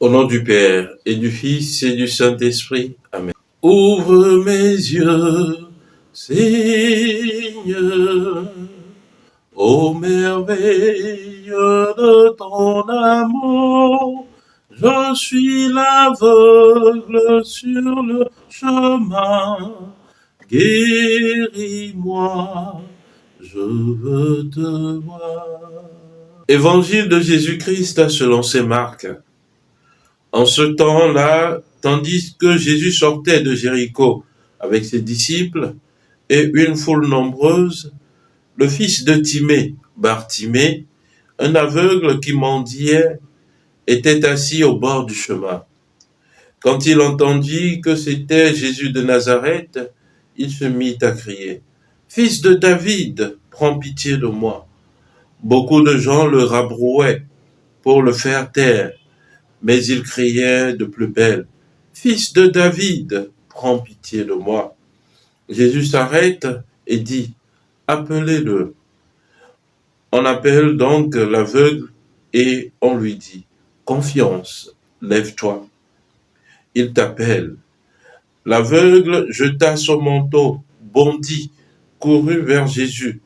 Au nom du Père, et du Fils, et du Saint-Esprit. Amen. Ouvre mes yeux, Seigneur, ô merveille de ton amour. Je suis l'aveugle sur le chemin. Guéris-moi, je veux te voir. Évangile de Jésus-Christ selon saint Marc. En ce temps-là, tandis que Jésus sortait de Jéricho avec ses disciples et une foule nombreuse, le fils de Timée, Bartimée, un aveugle qui mendiait, était assis au bord du chemin. Quand il entendit que c'était Jésus de Nazareth, il se mit à crier, « Fils de David, prends pitié de moi. » Beaucoup de gens le rabrouaient pour le faire taire, mais il criait de plus belle, « Fils de David, prends pitié de moi. » Jésus s'arrête et dit, « Appelez-le. » On appelle donc l'aveugle et on lui dit, « Confiance, lève-toi. » Il t'appelle. L'aveugle jeta son manteau, bondit, courut vers Jésus.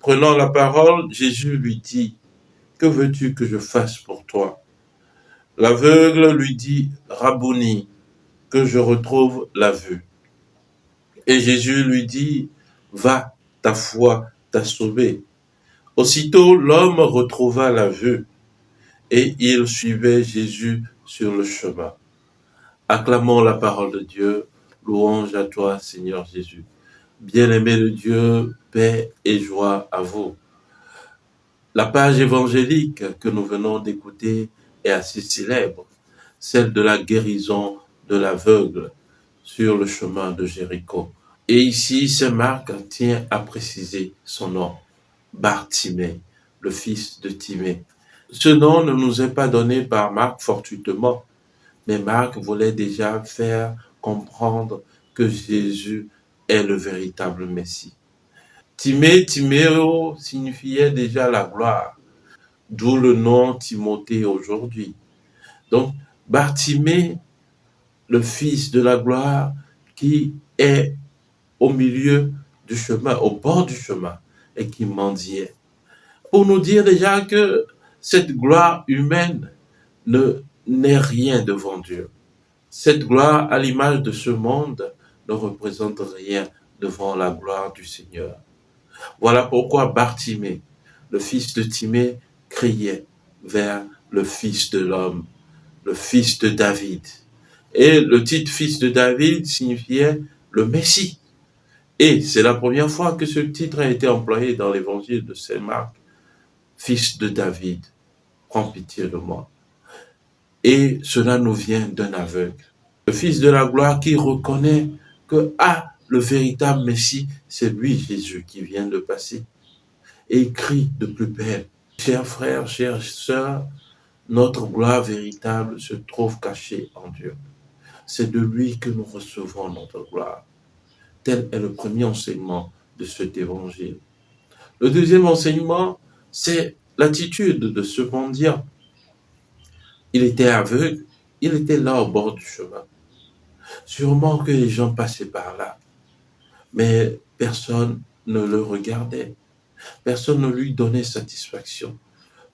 Prenant la parole, Jésus lui dit, « Que veux-tu que je fasse pour toi ?» L'aveugle lui dit, « Rabouni, que je retrouve la vue. » Et Jésus lui dit, « Va, ta foi t'a sauvé. » Aussitôt l'homme retrouva la vue, et il suivait Jésus sur le chemin. Acclamons la parole de Dieu, louange à toi Seigneur Jésus. Bien-aimé de Dieu, paix et joie à vous. La page évangélique que nous venons d'écouter est assez célèbre, celle de la guérison de l'aveugle sur le chemin de Jéricho. Et ici, saint Marc tient à préciser son nom, Bartimée, le fils de Timée. Ce nom ne nous est pas donné par Marc fortuitement, mais Marc voulait déjà faire comprendre que Jésus est le véritable Messie. Timée, Timéo signifiait déjà la gloire, d'où le nom Timothée aujourd'hui. Donc, Bartimée, le fils de la gloire, qui est au milieu du chemin, au bord du chemin, et qui mendiait. Pour nous dire déjà que cette gloire humaine n'est rien devant Dieu. Cette gloire, à l'image de ce monde, ne représente rien devant la gloire du Seigneur. Voilà pourquoi Bartimée, le fils de Timée, criait vers le Fils de l'homme, le Fils de David. Et le titre Fils de David signifiait le Messie. Et c'est la première fois que ce titre a été employé dans l'évangile de saint Marc. Fils de David, prends pitié de moi. Et cela nous vient d'un aveugle. Le Fils de la gloire qui reconnaît que, le véritable Messie, c'est lui, Jésus, qui vient de passer. Et il crie de plus belle. Chers frères, chères sœurs, notre gloire véritable se trouve cachée en Dieu. C'est de lui que nous recevons notre gloire. Tel est le premier enseignement de cet évangile. Le deuxième enseignement, c'est l'attitude de ce mendiant. Il était aveugle, il était là au bord du chemin. Sûrement que les gens passaient par là, mais personne ne le regardait. Personne ne lui donnait satisfaction.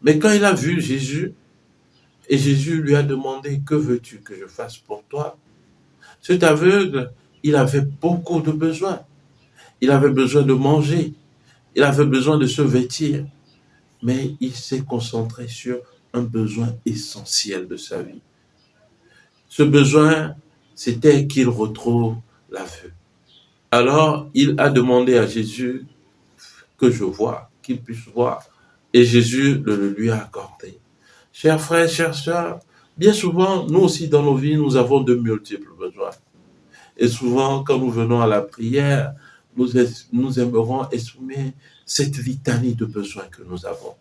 Mais quand il a vu Jésus, et Jésus lui a demandé, « Que veux-tu que je fasse pour toi ?» Cet aveugle, il avait beaucoup de besoins. Il avait besoin de manger, il avait besoin de se vêtir, mais il s'est concentré sur un besoin essentiel de sa vie. Ce besoin, c'était qu'il retrouve la vue. Alors, il a demandé à Jésus que je voie, qu'il puisse voir. Et Jésus le lui a accordé. Chers frères, chères sœurs, bien souvent, nous aussi dans nos vies, nous avons de multiples besoins. Et souvent, quand nous venons à la prière, nous aimerons exprimer cette litanie de besoins que nous avons.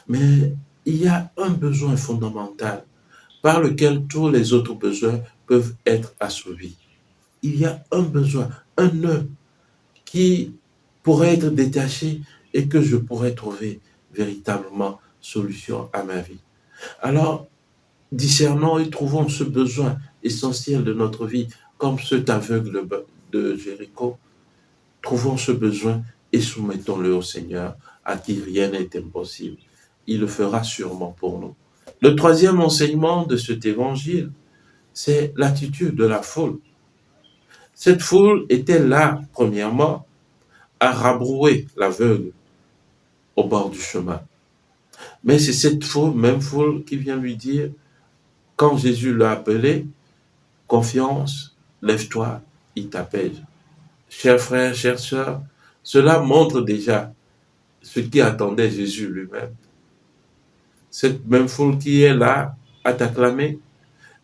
Mais il y a un besoin fondamental par lequel tous les autres besoins peuvent être assouvis. Il y a un besoin, un nœud qui pourrait être détaché et que je pourrais trouver véritablement solution à ma vie. Alors, discernons et trouvons ce besoin essentiel de notre vie, comme cet aveugle de Jéricho. Trouvons ce besoin et soumettons-le au Seigneur, à qui rien n'est impossible. Il le fera sûrement pour nous. Le troisième enseignement de cet évangile, c'est l'attitude de la foule. Cette foule était là, premièrement, à rabrouer l'aveugle au bord du chemin. Mais c'est cette foule, même foule, qui vient lui dire, quand Jésus l'a appelé, confiance, lève-toi, il t'appelle. Chers frères, chères sœurs, cela montre déjà ce qui attendait Jésus lui-même. Cette même foule qui est là à t'acclamer,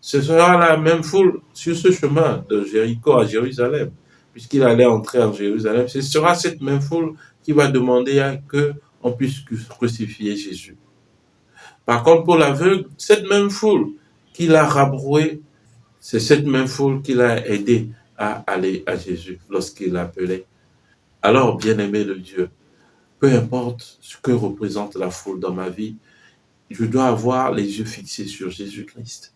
ce sera la même foule sur ce chemin de Jéricho à Jérusalem, puisqu'il allait entrer en Jérusalem. Ce sera cette même foule qui va demander à que on puisse crucifier Jésus. Par contre, pour l'aveugle, cette même foule qui l'a rabroué, c'est cette même foule qui l'a aidé à aller à Jésus lorsqu'il l'appelait. Alors, bien-aimé de Dieu, peu importe ce que représente la foule dans ma vie, je dois avoir les yeux fixés sur Jésus-Christ.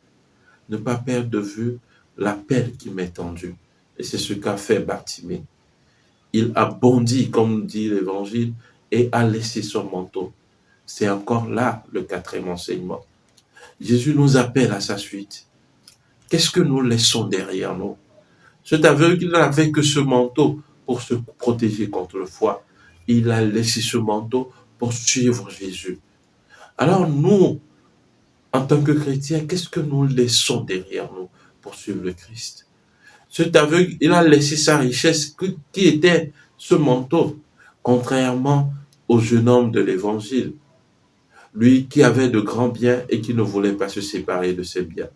Ne pas perdre de vue l'appel qui m'est tendu. Et c'est ce qu'a fait Bartimée. Il a bondi, comme dit l'Évangile, et a laissé son manteau. C'est encore là le quatrième enseignement. Jésus nous appelle à sa suite. Qu'est-ce que nous laissons derrière nous? Cet aveugle, il n'avait que ce manteau pour se protéger contre le froid. Il a laissé ce manteau pour suivre Jésus. Alors nous, en tant que chrétiens, qu'est-ce que nous laissons derrière nous pour suivre le Christ? Cet aveugle, il a laissé sa richesse qui était ce manteau, contrairement au jeune homme de l'Évangile, lui qui avait de grands biens et qui ne voulait pas se séparer de ses biens.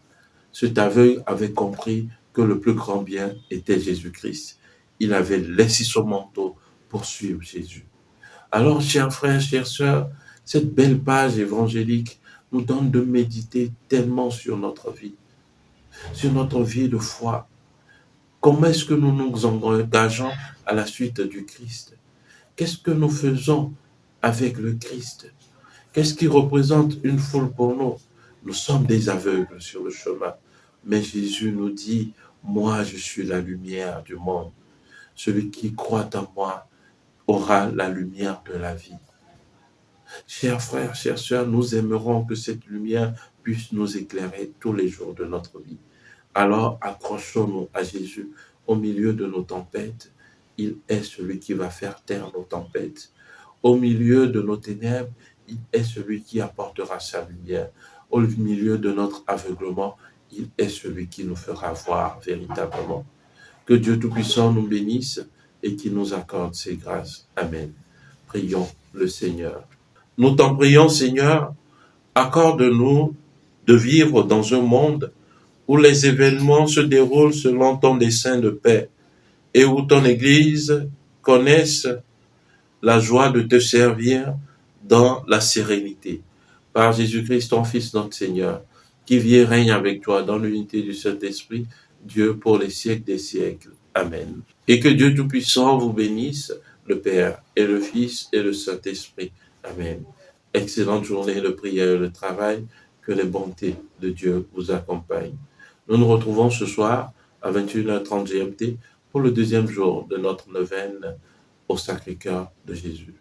Cet aveugle avait compris que le plus grand bien était Jésus-Christ. Il avait laissé son manteau pour suivre Jésus. Alors, chers frères, chères sœurs, cette belle page évangélique nous donne de méditer tellement sur notre vie de foi. Comment est-ce que nous nous engageons à la suite du Christ? Qu'est-ce que nous faisons avec le Christ? Qu'est-ce qui représente une foule pour nous? Nous sommes des aveugles sur le chemin. Mais Jésus nous dit, moi je suis la lumière du monde. Celui qui croit en moi aura la lumière de la vie. Chers frères, chères sœurs, nous aimerons que cette lumière puisse nous éclairer tous les jours de notre vie. Alors accrochons-nous à Jésus au milieu de nos tempêtes. Il est celui qui va faire taire nos tempêtes. Au milieu de nos ténèbres, il est celui qui apportera sa lumière. Au milieu de notre aveuglement, il est celui qui nous fera voir véritablement. Que Dieu Tout-Puissant nous bénisse et qu'il nous accorde ses grâces. Amen. Prions le Seigneur. Nous t'en prions, Seigneur, accorde-nous de vivre dans un monde où les événements se déroulent selon ton dessein de paix et où ton Église connaisse la joie de te servir dans la sérénité. Par Jésus-Christ, ton Fils, notre Seigneur, qui vit et règne avec toi dans l'unité du Saint-Esprit, Dieu pour les siècles des siècles. Amen. Et que Dieu Tout-Puissant vous bénisse, le Père et le Fils et le Saint-Esprit. Amen. Excellente journée de prière et de travail. Que les bontés de Dieu vous accompagnent. Nous nous retrouvons ce soir à 21h30 GMT pour le deuxième jour de notre neuvaine au Sacré-Cœur de Jésus.